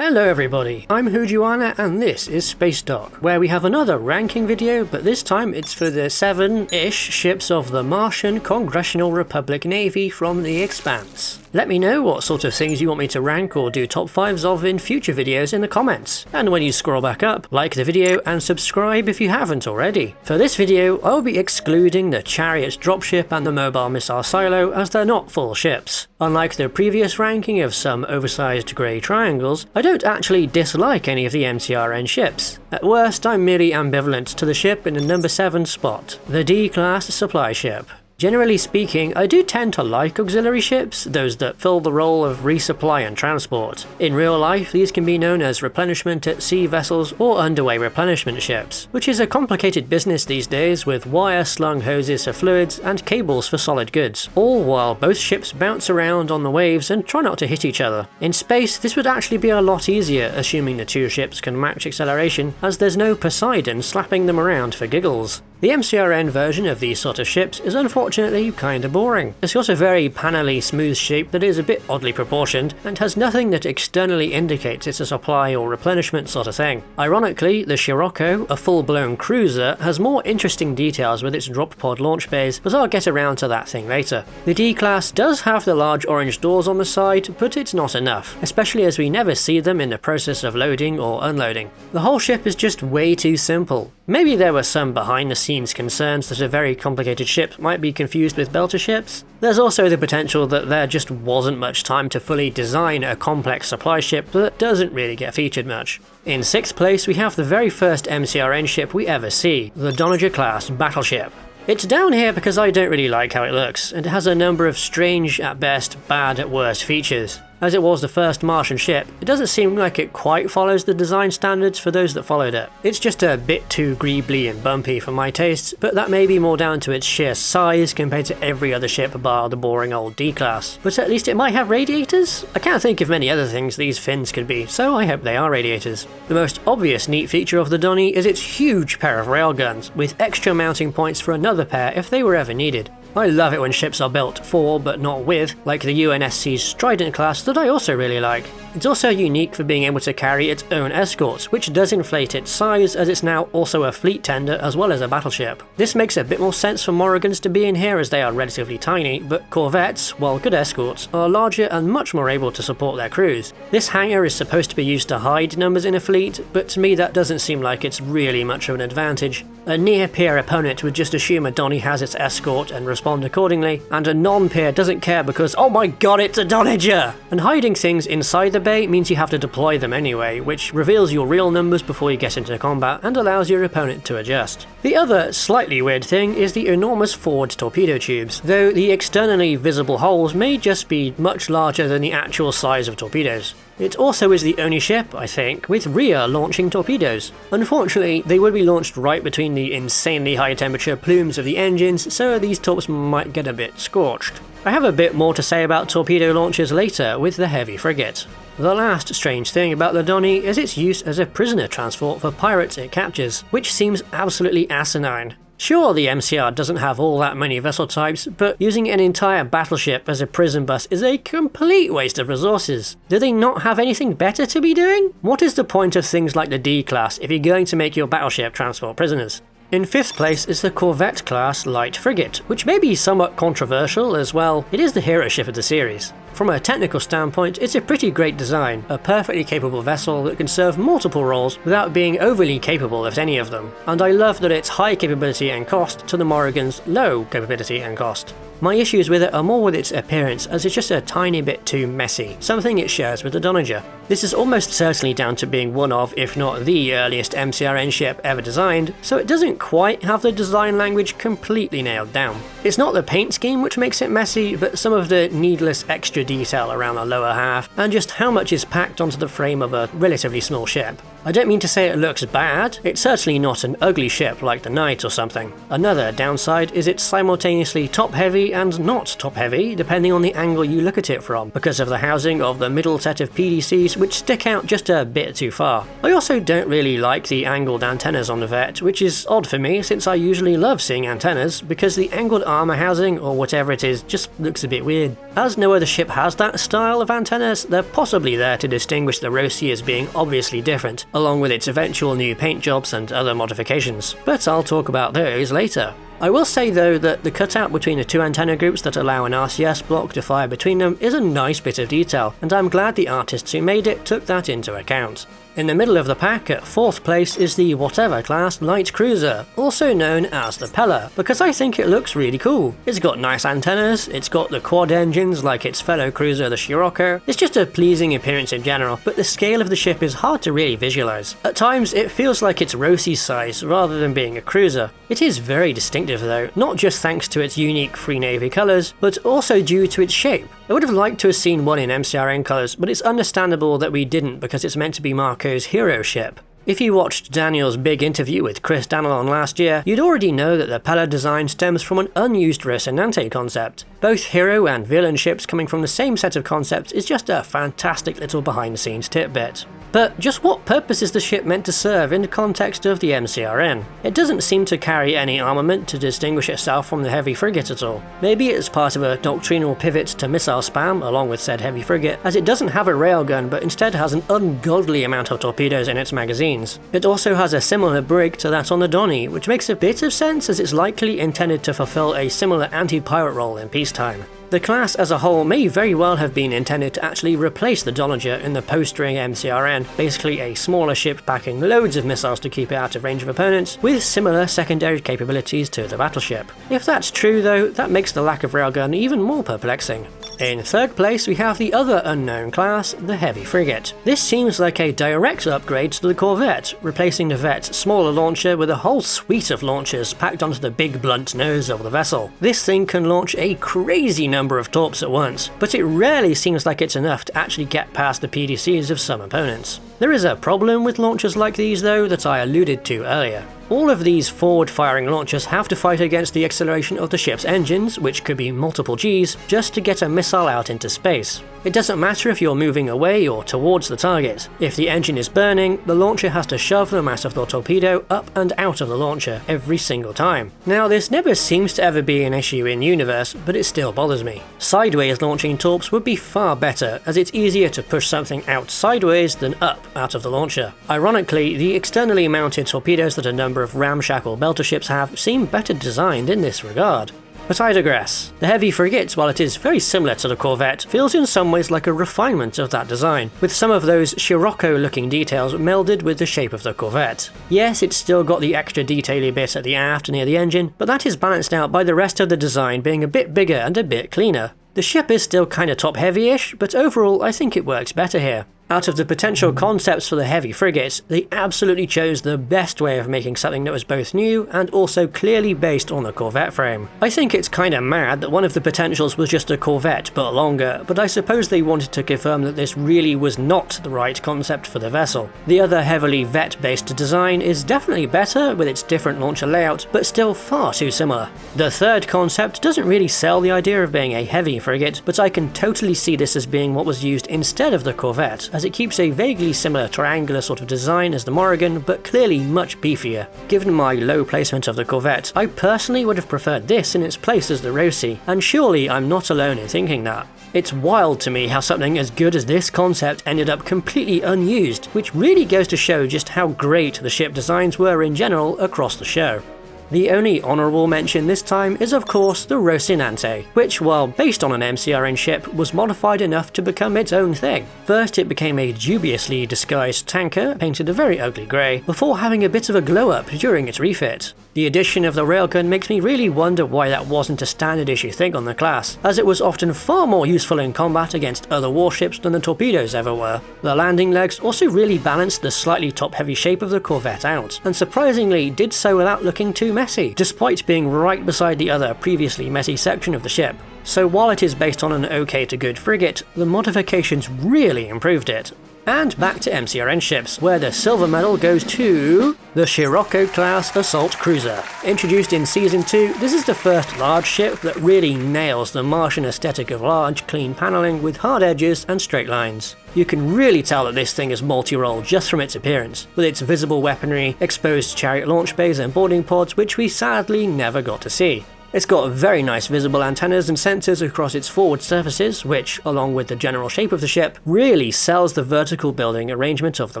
Hello everybody, I'm Hujuana and this is Spacedock, where we have another ranking video, but this time it's for the 7-ish ships of the Martian Congressional Republic Navy from the Expanse. Let me know what sort of things you want me to rank or do top 5s of in future videos in the comments. And when you scroll back up, like the video and subscribe if you haven't already. For this video, I'll be excluding the Chariot dropship and the Mobile Missile Silo as they're not full ships. Unlike the previous ranking of some oversized grey triangles, I don't actually dislike any of the MCRN ships. At worst, I'm merely ambivalent to the ship in the number 7 spot, the D-class supply ship. Generally speaking, I do tend to like auxiliary ships, those that fill the role of resupply and transport. In real life, these can be known as replenishment at sea vessels or underway replenishment ships, which is a complicated business these days with wire-slung hoses for fluids and cables for solid goods, all while both ships bounce around on the waves and try not to hit each other. In space, this would actually be a lot easier, assuming the two ships can match acceleration, as there's no Poseidon slapping them around for giggles. The MCRN version of these sort of ships is unfortunately kinda boring. It's got a very panelly smooth shape that is a bit oddly proportioned and has nothing that externally indicates it's a supply or replenishment sort of thing. Ironically, the Shiroko, a full-blown cruiser, has more interesting details with its drop pod launch bays, but I'll get around to that thing later. The D-class does have the large orange doors on the side, but it's not enough, especially as we never see them in the process of loading or unloading. The whole ship is just way too simple. Maybe there were some behind-the-scenes concerns that a very complicated ship might be confused with belter ships. There's also the potential that there just wasn't much time to fully design a complex supply ship that doesn't really get featured much. In 6th place, we have the very first MCRN ship we ever see, the Donager-class battleship. It's down here because I don't really like how it looks, and it has a number of strange at best, bad at worst features. As it was the first Martian ship, it doesn't seem like it quite follows the design standards for those that followed it. It's just a bit too greebly and bumpy for my tastes, but that may be more down to its sheer size compared to every other ship bar the boring old D-class. But at least it might have radiators? I can't think of many other things these fins could be, so I hope they are radiators. The most obvious neat feature of the Donny is its huge pair of railguns, with extra mounting points for another pair if they were ever needed. I love it when ships are built for, but not with, like the UNSC's Trident class that I also really like. It's also unique for being able to carry its own escorts, which does inflate its size as it's now also a fleet tender as well as a battleship. This makes a bit more sense for Morrigans to be in here as they are relatively tiny, but Corvettes, while good escorts, are larger and much more able to support their crews. This hangar is supposed to be used to hide numbers in a fleet, but to me that doesn't seem like it's really much of an advantage. A near-peer opponent would just assume a Donny has its escort and respond accordingly, and a non-peer doesn't care because, oh my god, it's a Donager! And hiding things inside the bay means you have to deploy them anyway, which reveals your real numbers before you get into combat and allows your opponent to adjust. The other slightly weird thing is the enormous forward torpedo tubes, though the externally visible holes may just be much larger than the actual size of torpedoes. It also is the only ship, I think, with rear launching torpedoes. Unfortunately, they would be launched right between the insanely high temperature plumes of the engines, so these torps might get a bit scorched. I have a bit more to say about torpedo launchers later with the Heavy Frigate. The last strange thing about the Donny is its use as a prisoner transport for pirates it captures, which seems absolutely asinine. Sure, the MCR doesn't have all that many vessel types, but using an entire battleship as a prison bus is a complete waste of resources. Do they not have anything better to be doing? What is the point of things like the D-class if you're going to make your battleship transport prisoners? In 5th place is the Corvette-class light frigate, which may be somewhat controversial as well. It is the hero ship of the series. From a technical standpoint, it's a pretty great design, a perfectly capable vessel that can serve multiple roles without being overly capable at any of them. And I love that it's high capability and cost to the Morrigan's low capability and cost. My issues with it are more with its appearance, as it's just a tiny bit too messy, something it shares with the Donager. This is almost certainly down to being one of, if not the earliest MCRN ship ever designed, so it doesn't quite have the design language completely nailed down. It's not the paint scheme which makes it messy, but some of the needless extra detail around the lower half, and just how much is packed onto the frame of a relatively small ship. I don't mean to say it looks bad, it's certainly not an ugly ship like the Knight or something. Another downside is it's simultaneously top-heavy and not top-heavy, depending on the angle you look at it from, because of the housing of the middle set of PDCs which stick out just a bit too far. I also don't really like the angled antennas on the Vette, which is odd for me since I usually love seeing antennas, because the angled armor housing, or whatever it is, just looks a bit weird. As no other ship has that style of antennas, they're possibly there to distinguish the Rosi as being obviously different, along with its eventual new paint jobs and other modifications, but I'll talk about those later. I will say though that the cutout between the two antenna groups that allow an RCS block to fire between them is a nice bit of detail, and I'm glad the artists who made it took that into account. In the middle of the pack, at 4th place, is the whatever class light cruiser, also known as the Pella, because I think it looks really cool. It's got nice antennas, it's got the quad engines like its fellow cruiser the Shiroko. It's just a pleasing appearance in general, but the scale of the ship is hard to really visualize. At times it feels like it's Rosi's size rather than being a cruiser. It is very distinctive though, not just thanks to its unique Free Navy colours, but also due to its shape. I would have liked to have seen one in MCRN colours, but it's understandable that we didn't because it's meant to be Marco's hero ship. If you watched Daniel's big interview with Chris Danelon last year, you'd already know that the Pella design stems from an unused Rosinante concept. Both hero and villain ships coming from the same set of concepts is just a fantastic little behind the scenes tidbit. But just what purpose is the ship meant to serve in the context of the MCRN? It doesn't seem to carry any armament to distinguish itself from the Heavy Frigate at all. Maybe it's part of a doctrinal pivot to missile spam along with said Heavy Frigate, as it doesn't have a railgun but instead has an ungodly amount of torpedoes in its magazines. It also has a similar brig to that on the Donny, which makes a bit of sense as it's likely intended to fulfill a similar anti-pirate role in peacetime. The class as a whole may very well have been intended to actually replace the Dollinger in the post-ring MCRN, basically a smaller ship packing loads of missiles to keep it out of range of opponents, with similar secondary capabilities to the battleship. If that's true though, that makes the lack of railgun even more perplexing. In 3rd place we have the other unknown class, the Heavy Frigate. This seems like a direct upgrade to the Corvette, replacing the Vette's smaller launcher with a whole suite of launchers packed onto the big blunt nose of the vessel. This thing can launch a crazy number of torps at once, but it rarely seems like it's enough to actually get past the PDCs of some opponents. There is a problem with launchers like these though that I alluded to earlier. All of these forward-firing launchers have to fight against the acceleration of the ship's engines, which could be multiple Gs, just to get a missile out into space. It doesn't matter if you're moving away or towards the target. If the engine is burning, the launcher has to shove the mass of the torpedo up and out of the launcher every single time. Now this never seems to ever be an issue in universe, but it still bothers me. Sideways launching torps would be far better, as it's easier to push something out sideways than up out of the launcher. Ironically, the externally mounted torpedoes that a number of ramshackle belter ships have seem better designed in this regard. But I digress. The Heavy Frigate, while it is very similar to the Corvette, feels in some ways like a refinement of that design, with some of those Shiroko looking details melded with the shape of the Corvette. Yes, it's still got the extra detaily bit at the aft near the engine, but that is balanced out by the rest of the design being a bit bigger and a bit cleaner. The ship is still kinda top heavy-ish, but overall I think it works better here. Out of the potential concepts for the Heavy Frigate, they absolutely chose the best way of making something that was both new and also clearly based on the Corvette frame. I think it's kinda mad that one of the potentials was just a Corvette but longer, but I suppose they wanted to confirm that this really was not the right concept for the vessel. The other heavily Vette-based design is definitely better with its different launcher layout, but still far too similar. The third concept doesn't really sell the idea of being a Heavy Frigate, but I can totally see this as being what was used instead of the Corvette, as it keeps a vaguely similar triangular sort of design as the Morrigan, but clearly much beefier. Given my low placement of the Corvette, I personally would have preferred this in its place as the Rosi, and surely I'm not alone in thinking that. It's wild to me how something as good as this concept ended up completely unused, which really goes to show just how great the ship designs were in general across the show. The only honourable mention this time is of course the Rosinante, which while based on an MCRN ship was modified enough to become its own thing. First it became a dubiously disguised tanker painted a very ugly grey, before having a bit of a glow up during its refit. The addition of the railgun makes me really wonder why that wasn't a standard issue thing on the class, as it was often far more useful in combat against other warships than the torpedoes ever were. The landing legs also really balanced the slightly top-heavy shape of the Corvette out, and surprisingly did so without looking too messy, despite being right beside the other previously messy section of the ship. So while it is based on an okay to good frigate, the modifications really improved it. And back to MCRN ships, where the silver medal goes to the Shiroko class assault cruiser. Introduced in Season 2, this is the first large ship that really nails the Martian aesthetic of large, clean paneling with hard edges and straight lines. You can really tell that this thing is multi-role just from its appearance, with its visible weaponry, exposed chariot launch bays and boarding pods, which we sadly never got to see. It's got very nice visible antennas and sensors across its forward surfaces, which, along with the general shape of the ship, really sells the vertical building arrangement of the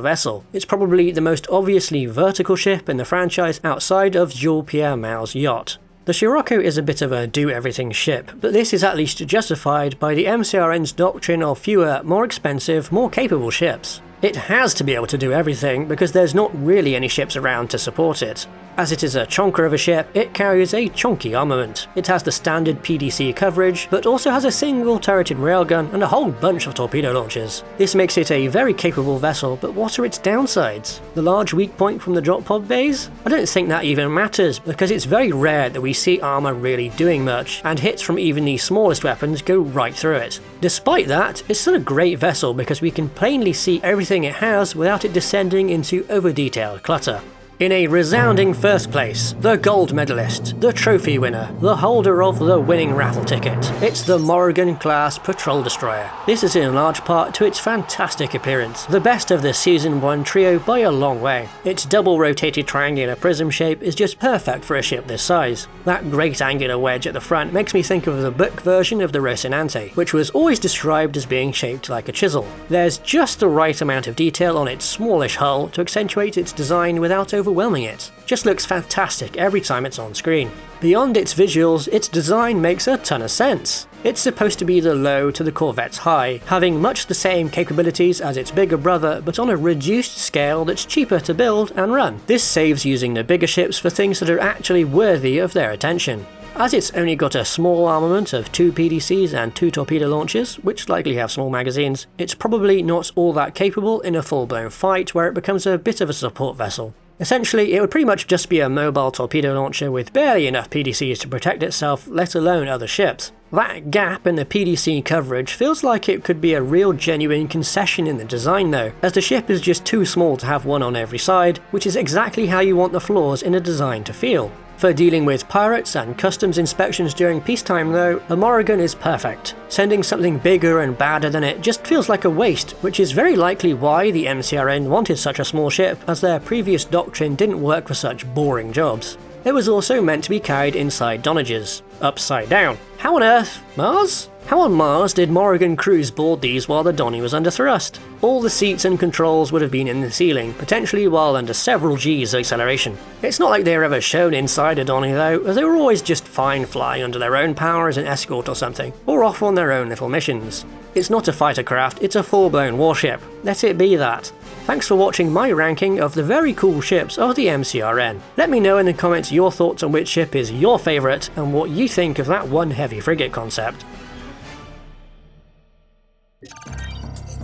vessel. It's probably the most obviously vertical ship in the franchise outside of Jules-Pierre Mao's yacht. The Shiroko is a bit of a do-everything ship, but this is at least justified by the MCRN's doctrine of fewer, more expensive, more capable ships. It has to be able to do everything because there's not really any ships around to support it. As it is a chonker of a ship, it carries a chonky armament. It has the standard PDC coverage, but also has a single turreted railgun and a whole bunch of torpedo launchers. This makes it a very capable vessel, but what are its downsides? The large weak point from the drop pod bays? I don't think that even matters, because it's very rare that we see armor really doing much, and hits from even the smallest weapons go right through it. Despite that, it's still a great vessel because we can plainly see everything it has without it descending into over-detailed clutter. In a resounding first place, the gold medalist, the trophy winner, the holder of the winning raffle ticket. It's the Morrigan class patrol destroyer. This is in large part to its fantastic appearance, the best of the Season 1 trio by a long way. Its double rotated triangular prism shape is just perfect for a ship this size. That great angular wedge at the front makes me think of the book version of the Rosinante, which was always described as being shaped like a chisel. There's just the right amount of detail on its smallish hull to accentuate its design without overwhelming it. Just looks fantastic every time it's on screen. Beyond its visuals, its design makes a ton of sense. It's supposed to be the low to the Corvette's high, having much the same capabilities as its bigger brother, but on a reduced scale that's cheaper to build and run. This saves using the bigger ships for things that are actually worthy of their attention. As it's only got a small armament of 2 PDCs and 2 torpedo launchers, which likely have small magazines, it's probably not all that capable in a full-blown fight where it becomes a bit of a support vessel. Essentially, it would pretty much just be a mobile torpedo launcher with barely enough PDCs to protect itself, let alone other ships. That gap in the PDC coverage feels like it could be a real genuine concession in the design though, as the ship is just too small to have one on every side, which is exactly how you want the flaws in a design to feel. For dealing with pirates and customs inspections during peacetime though, the Morrigan is perfect. Sending something bigger and badder than it just feels like a waste, which is very likely why the MCRN wanted such a small ship, as their previous doctrine didn't work for such boring jobs. It was also meant to be carried inside donnages, upside down. How on earth? Mars? How on Mars did Morrigan crews board these while the donny was under thrust? All the seats and controls would have been in the ceiling, potentially while under several G's acceleration. It's not like they were ever shown inside a donny though, as they were always just fine flying under their own power as an escort or something, or off on their own little missions. It's not a fighter craft, it's a full-blown warship. Let it be that. Thanks for watching my ranking of the very cool ships of the MCRN. Let me know in the comments your thoughts on which ship is your favourite and what you think of that one heavy frigate concept.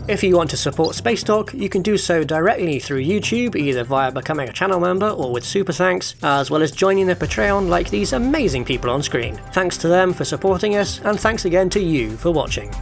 If you want to support Spacedock, you can do so directly through YouTube, either via becoming a channel member or with super thanks, as well as joining the Patreon like these amazing people on screen. Thanks to them for supporting us, and thanks again to you for watching.